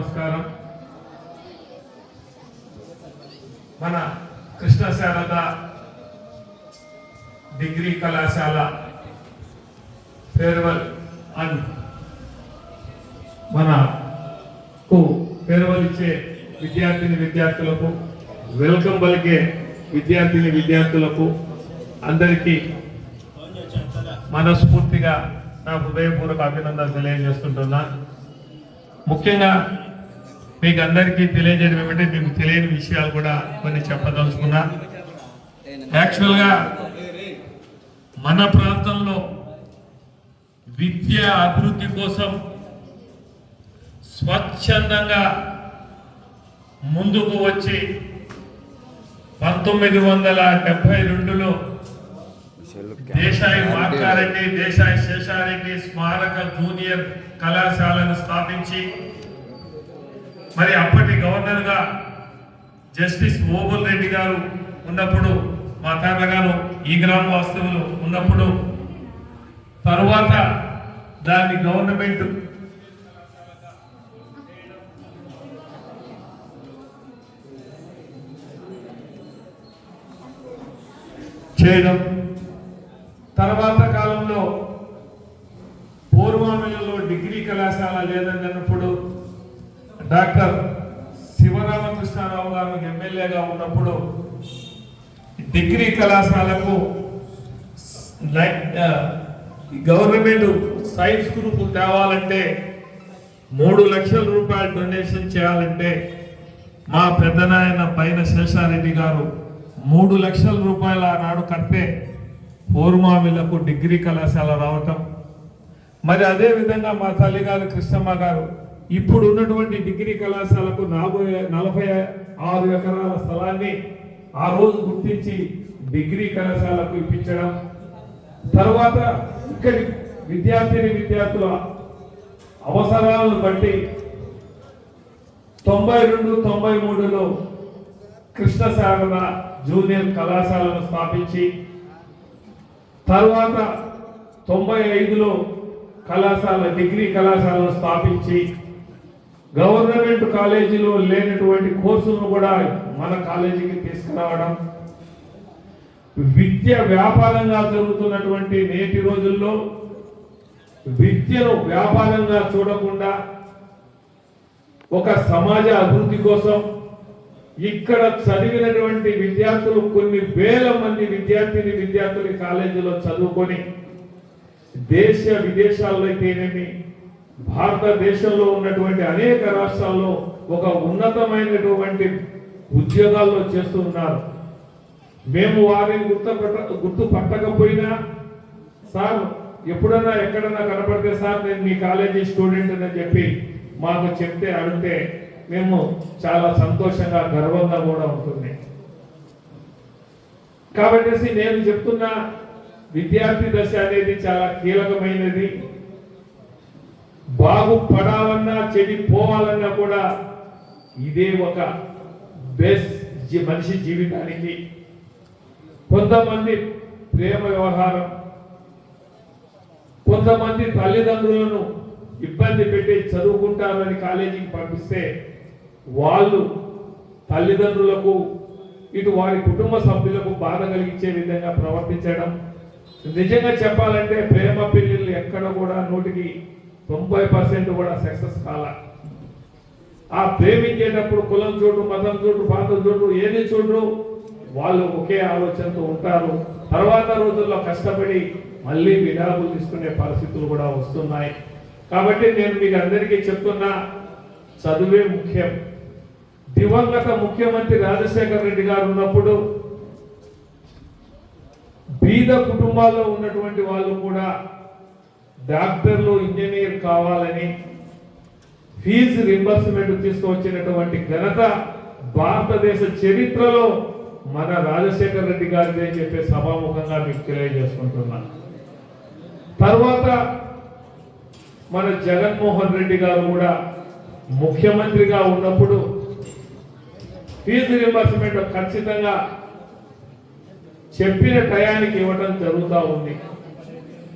నమస్కారం. మన కృష్ణ శారద డిగ్రీ కళాశాల ఫేర్వెల్ అండ్ మనకు ఫేర్వెల్ ఇచ్చే విద్యార్థులకు వెల్కమ్ పలికే విద్యార్థులకు అందరికీ మనస్ఫూర్తిగా నా హృదయపూర్వక అభినందనలు తెలియజేస్తుంటున్నా. ముఖ్యంగా మీకు అందరికీ తెలియజేయడం ఏమంటే, మీకు తెలియని విషయాలు కూడా కొన్ని చెప్పదలుచుకున్నా. యాక్చువల్గా మన ప్రాంతంలో విద్య అభివృద్ధి కోసం స్వచ్ఛందంగా ముందుకు వచ్చి 1972లో దేశాయి మార్కారెడ్డి, దేశాయి శేషారెడ్డి స్మారక జూనియర్ కళాశాలను స్థాపించి, మరి అప్పటి గవర్నర్ గా జస్టిస్ ఓబుల్ రెడ్డి గారు ఉన్నప్పుడు, మా తాతగారు ఈ గ్రామ వాస్తవులు ఉన్నప్పుడు, తరువాత దాన్ని గవర్నమెంట్ చేయడం, తర్వాత కాలంలో పూర్వామిలలో డిగ్రీ కళాశాల లేదన్నప్పుడు డాక్టర్ శివరామకృష్ణారావు గారు ఎమ్మెల్యేగా ఉన్నప్పుడు డిగ్రీ కళాశాలకు గవర్నమెంట్ సైన్స్ గ్రూప్ తేవాలంటే 3 లక్షల రూపాయలు డొనేషన్ చేయాలంటే మా పెద్దనాయన పైన శేషారెడ్డి గారు 3 లక్షల రూపాయలు ఆనాడు కట్టే పూర్వామిలకు డిగ్రీ కళాశాల రావటం. మరి అదే విధంగా మా తల్లి గారు కృష్ణమ్మ గారు ఇప్పుడు ఉన్నటువంటి డిగ్రీ కళాశాలకు 46 ఎకరాల స్థలాన్ని ఆ రోజు గుర్తించి డిగ్రీ కళాశాలకు ఇప్పించడం, తర్వాత ఇక్కడి విద్యార్థుల అవసరాలను బట్టి 92-93లో కృష్ణ శారద జూనియర్ కళాశాలను స్థాపించి, తర్వాత 95లో డిగ్రీ కళాశాలను స్థాపించి, గవర్నమెంట్ కాలేజీలో లేనటువంటి కోర్సులను కూడా మన కాలేజీకి తీసుకురావడం, విద్య వ్యాపారంగా జరుగుతున్నటువంటి నేటి రోజుల్లో విద్యను వ్యాపారంగా చూడకుండా ఒక సమాజ అభివృద్ధి కోసం ఇక్కడ చదివినటువంటి విద్యార్థులు కొన్ని వేల మంది విద్యార్థులు కాలేజీలో చదువుకొని దేశ విదేశాల్లో అయితేనేమి భారతదేశంలో ఉన్నటువంటి అనేక రాష్ట్రాల్లో ఒక ఉన్నతమైనటువంటి ఉద్యోగాల్లో చేస్తూ ఉన్నారు. మేము వారిని గుర్తుపట్టకపోయినా, సార్ ఎప్పుడన్నా ఎక్కడన్నా కనపడితే సార్ నేను మీ కాలేజీ స్టూడెంట్ అని చెప్పి మాకు చెప్తే అడిగితే మేము చాలా సంతోషంగా గర్వంగా కూడా ఉంటుంది. కాబట్టి నేను చెప్తున్నా, విద్యార్థి దశ అనేది చాలా కీలకమైనది. బాగుపడాలన్నా చెడిపోవాలన్నా కూడా ఇదే ఒక బేస్ మనిషి జీవితానికి. కొంతమంది ప్రేమ వ్యవహారం, కొంతమంది తల్లిదండ్రులను ఇబ్బంది పెట్టి చదువుకుంటారని కాలేజీకి పంపిస్తే వాళ్ళు తల్లిదండ్రులకు ఇటు వారి కుటుంబ సభ్యులకు బాధ కలిగించే విధంగా ప్రవర్తించడం. నిజంగా చెప్పాలంటే ప్రేమ పెళ్లిళ్ళు ఎక్కడ కూడా 90% కూడా సక్సెస్ కాల. ఆ ప్రేమించేటప్పుడు కులం చూడు, మతం చూడు, ప్రాంతం చూడు, ఏది చూడు, వాళ్ళు ఒకే ఆలోచనతో ఉంటారు. తర్వాత రోజుల్లో కష్టపడి మళ్ళీ విడాకులు తీసుకునే పరిస్థితులు కూడా వస్తున్నాయి. కాబట్టి నేను మీకు అందరికీ చెప్తున్నా, చదువే ముఖ్యం. దివంగత ముఖ్యమంత్రి రాజశేఖర రెడ్డి గారు ఉన్నప్పుడు బీద కుటుంబాల్లో ఉన్నటువంటి వాళ్ళు కూడా డాక్టర్లు, ఇంజనీర్ కావాలని ఫీజు రింబర్స్మెంట్ తీసుకువచ్చినటువంటి ఘనత భారతదేశ చరిత్రలో మన రాజశేఖర రెడ్డి గారిదే అని చెప్పే సభాముఖంగా మీకు తెలియజేసుకుంటున్నాను. తర్వాత మన జగన్మోహన్ రెడ్డి గారు కూడా ముఖ్యమంత్రిగా ఉన్నప్పుడు ఫీజు రింబర్స్మెంట్ ఖచ్చితంగా చెప్పిన టయానికి ఇవ్వడం జరుగుతూ ఉంది.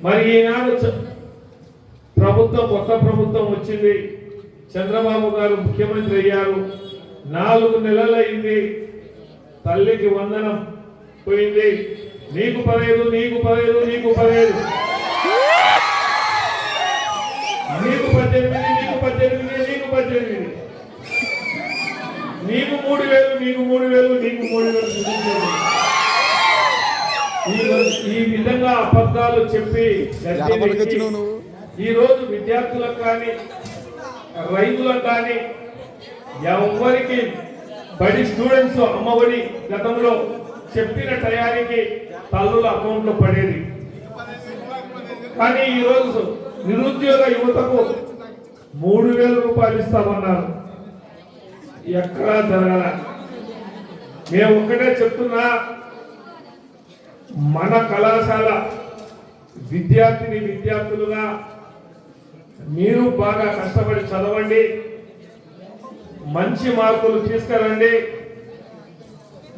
మరి ఈనాడు ప్రభుత్వం, కొత్త ప్రభుత్వం వచ్చింది, చంద్రబాబు గారు ముఖ్యమంత్రి అయ్యారు, 4 నెలలైంది, తల్లికి వందనం పోయింది, నీకు 15, నీకు 15, నీకు 15, నీకు 18, నీకు 18, నీకు 18, నీకు 3000, నీకు 3000, నీకు 3000. ఈ విధంగా అబద్ధాలు చెప్పి ఈ రోజు విద్యార్థులకు కానీ రైతులకు కానీ ఎవరికి బడి స్టూడెంట్స్ అమ్మఒడి గతంలో చెప్పిన టయానికి తల్లుల అకౌంట్ లో పడేది. కానీ ఈ రోజు నిరుద్యోగ యువతకు 3000 రూపాయలు ఇస్తామన్నారు. ఎక్కడా జరగల. మేము ఒక్కటే చెప్తున్నా, మన కళాశాల విద్యార్థులుగా మీరు బాగా కష్టపడి చదవండి, మంచి మార్కులు తీసుకురండి.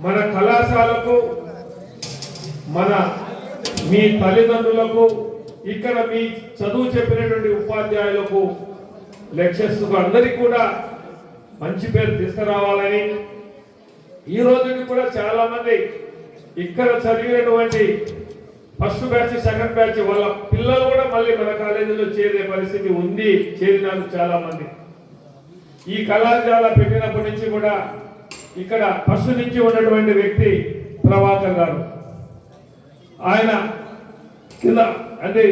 మన కళాశాలకు, మీ తల్లిదండ్రులకు, ఇక్కడ మీ చదువు చెప్పినటువంటి ఉపాధ్యాయులకు, లెక్చర్స్ అందరికీ కూడా మంచి పేరు తీసుకురావాలని, ఈ రోజుకి కూడా చాలా మంది ఇక్కడ చదివినటువంటి ఫస్ట్ బ్యాచ్, సెకండ్ బ్యాచ్ వాళ్ళ పిల్లలు కూడా మళ్ళీ మన కాలేజీలో చేరే పరిస్థితి ఉంది, చేరినారు చాలా మంది. ఈ కళాశాల పెట్టినప్పటి నుంచి కూడా ఇక్కడ ఫస్ట్ నుంచి ఉన్నటువంటి వ్యక్తి ప్రభాకర్ గారు, ఆయన కింద అంటే